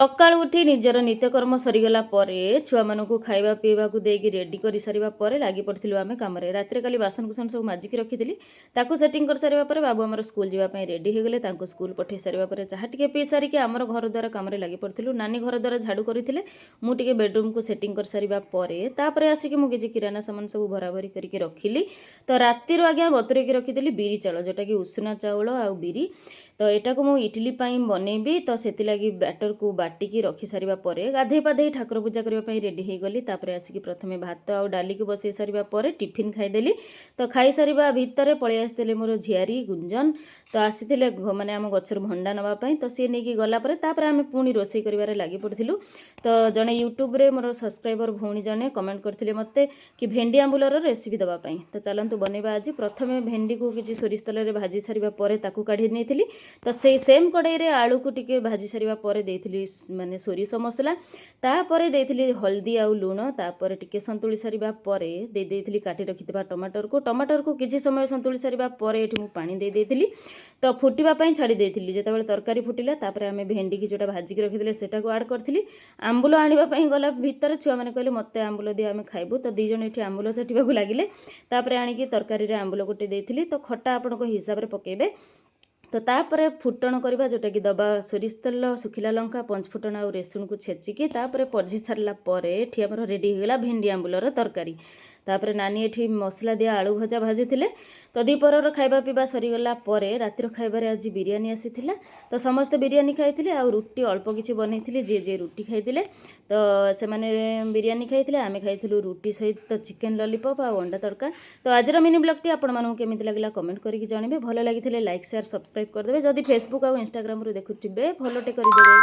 ସକାଳୁ ଉଠି ନିଜର ନିତ୍ୟକର୍ମ ସରିଗଲା ପରେ ଛୁଆମାନଙ୍କୁ ଖାଇବା ପିଇବାକୁ ଦେଇକି ରେଡ଼ି କରିସାରିବା ପରେ ଲାଗି ପଡ଼ିଥିଲୁ ଆମେ କାମରେ। ରାତିରେ କାଲି ବାସନକୁସନ ସବୁ ମାଜିକି ରଖିଥିଲି। ତାକୁ ସେଟିଂ କରିସାରିବା ପରେ ବାବୁ ଆମର ସ୍କୁଲ ଯିବା ପାଇଁ ରେଡ଼ି ହୋଇଗଲେ। ତାଙ୍କୁ ସ୍କୁଲ ପଠାଇ ସାରିବା ପରେ ଚାହା ଟିକେ ପିଇ ସାରିକି ଆମର ଘର ଦ୍ୱାର କାମରେ ଲାଗି ପଡ଼ିଥିଲୁ। ନାନୀ ଘର ଦ୍ୱାର ଝାଡ଼ୁ କରିଥିଲେ, ମୁଁ ଟିକେ ବେଡ଼ରୁମ୍କୁ ସେଟିଂ କରିସାରିବା ପରେ ତାପରେ ଆସିକି ମୁଁ କିଛି କିରାନା ସାମାନ ସବୁ ଭରାଭରି କରିକି ରଖିଲି। ତ ରାତିରୁ ଆଜ୍ଞା ବତୁରେଇକି ରଖିଥିଲି ବିରି ଚାଉଳ, ଯେଉଁଟାକି ଉଷୁନା ଚାଉଳ ଆଉ ବିରି। ତ ଏଟାକୁ ମୁଁ ଇଟିଲି ପାଇଁ ବନେଇବି, ତ ସେଥିଲାଗି ବ୍ୟାଟରକୁ ବାଟିକି ରଖି ସାରିବା ପରେ ଗାଧେଇ ପାଧେଇ ଠାକୁର ପୂଜା କରିବା ପାଇଁ ରେଡ଼ି ହୋଇଗଲି। ତାପରେ ଆସିକି ପ୍ରଥମେ ଭାତ ଆଉ ଡାଲିକୁ ବସାଇ ସାରିବା ପରେ ଟିଫିନ୍ ଖାଇଦେଲି। ତ ଖାଇସାରିବା ଭିତରେ ପଳେଇ ଆସିଥିଲେ ମୋର ଝିଆରୀ ଗୁଞ୍ଜନ। ତ ଆସିଥିଲେ ମାନେ ଆମ ଗଛରୁ ଭଣ୍ଡା ନେବା ପାଇଁ। ତ ସିଏ ନେଇକି ଗଲା ପରେ ତାପରେ ଆମେ ପୁଣି ରୋଷେଇ କରିବାରେ ଲାଗି ପଡ଼ିଥିଲୁ। ତ ଜଣେ ୟୁଟ୍ୟୁବରେ ମୋର ସବସ୍କ୍ରାଇବର ଭଉଣୀ ଜଣେ କମେଣ୍ଟ କରିଥିଲେ ମୋତେ କି ଭେଣ୍ଡି ଆମ୍ବୁଲର ରେସିପି ଦେବା ପାଇଁ। ତ ଚାଲନ୍ତୁ ବନେଇବା ଆଜି। ପ୍ରଥମେ ଭେଣ୍ଡିକୁ କିଛି ସୋରିଷ ତେଲରେ ଭାଜି ସାରିବା ପରେ ତାକୁ କାଢ଼ି ନେଇଥିଲି। ତ ସେଇ ସେମ୍ କଡ଼େଇରେ ଆଳୁକୁ ଟିକେ ଭାଜି ସାରିବା ପରେ ଦେଇଥିଲି ମାନେ ସୋରିଷ ମସଲା, ତାପରେ ଦେଇଥିଲି ହଳଦୀ ଆଉ ଲୁଣ। ତାପରେ ଟିକେ ସନ୍ତୁଳି ସାରିବା ପରେ ଦେଇଥିଲି କାଟି ରଖିଥିବା ଟମାଟରକୁ କିଛି ସମୟ ସନ୍ତୁଳି ସାରିବା ପରେ ଏଠି ମୁଁ ପାଣି ଦେଇଥିଲି। ତ ଫୁଟିବା ପାଇଁ ଛାଡ଼ି ଦେଇଥିଲି। ଯେତେବେଳେ ତରକାରୀ ଫୁଟିଲା ତାପରେ ଆମେ ଭେଣ୍ଡିକି ଯେଉଁଟା ଭାଜିକି ରଖିଥିଲେ ସେଟାକୁ ଆଡ଼୍ କରିଥିଲି। ଆମ୍ବୁଲ ଆଣିବା ପାଇଁ ଗଲା ଭିତରେ ଛୁଆମାନେ କହିଲେ ମୋତେ ଆମ୍ବୁଲ ଦିଅ ଆମେ ଖାଇବୁ। ତ ଦୁଇ ଜଣ ଏଠି ଆମ୍ବୁଲ ଚାଟିବାକୁ ଲାଗିଲେ। ତାପରେ ଆଣିକି ତରକାରୀରେ ଆମ୍ବୁଲ ଗୋଟେ ଦେଇଥିଲି। ତ ଖଟା ଆପଣଙ୍କ ହିସାବରେ ପକାଇବେ। ତ ତାପରେ ଫୁଟଣ କରିବା, ଯେଉଁଟାକି ଦେବା ସୋରିଷ ତେଲ, ଶୁଖିଲା ଲଙ୍କା, ପଞ୍ଚଫୁଟଣ ଆଉ ରସୁଣକୁ ଛେଚିକି ତାପରେ ପଝି ସାରିଲା ପରେ ଏଠି ଆମର ରେଡ଼ି ହୋଇଗଲା ଭେଣ୍ଡି ଆମ୍ବୁଲର ତରକାରୀ। ତାପରେ ନାନୀ ଏଠି ମସଲା ଦିଆ ଆଳୁ ଭଜା ଭାଜୁଥିଲେ। ତ ଦ୍ୱିପହରର ଖାଇବା ପିଇବା ସରିଗଲା ପରେ ରାତିର ଖାଇବାରେ ଆଜି ବିରିୟାନୀ ଆସିଥିଲା। ତ ସମସ୍ତେ ବିରିୟାନୀ ଖାଇଥିଲେ ଆଉ ରୁଟି ଅଳ୍ପ କିଛି ବନେଇଥିଲି। ଯିଏ ରୁଟି ଖାଇଥିଲେ ତ ସେମାନେ ବିରିୟାନୀ ଖାଇଥିଲେ, ଆମେ ଖାଇଥିଲୁ ରୁଟି ସହିତ ଚିକେନ୍ ଲଲିପପ୍ ଆଉ ଅଣ୍ଡା ତଡ଼କା। ତ ଆଜିର ମିନି ବ୍ଲଗ୍ଟି ଆପଣମାନଙ୍କୁ କେମିତି ଲାଗିଲା କମେଣ୍ଟ କରିକି ଜଣାଇବେ। ଭଲ ଲାଗିଥିଲେ ଲାଇକ୍, ସେୟାର, ସବସ୍କ୍ରାଇବ୍ କରିଦେବେ। ଯଦି ଫେସବୁକ୍ ଆଉ ଇନଷ୍ଟାଗ୍ରାମରୁ ଦେଖୁଥିବେ ଫଲୋଟେ କରିଦେବେ।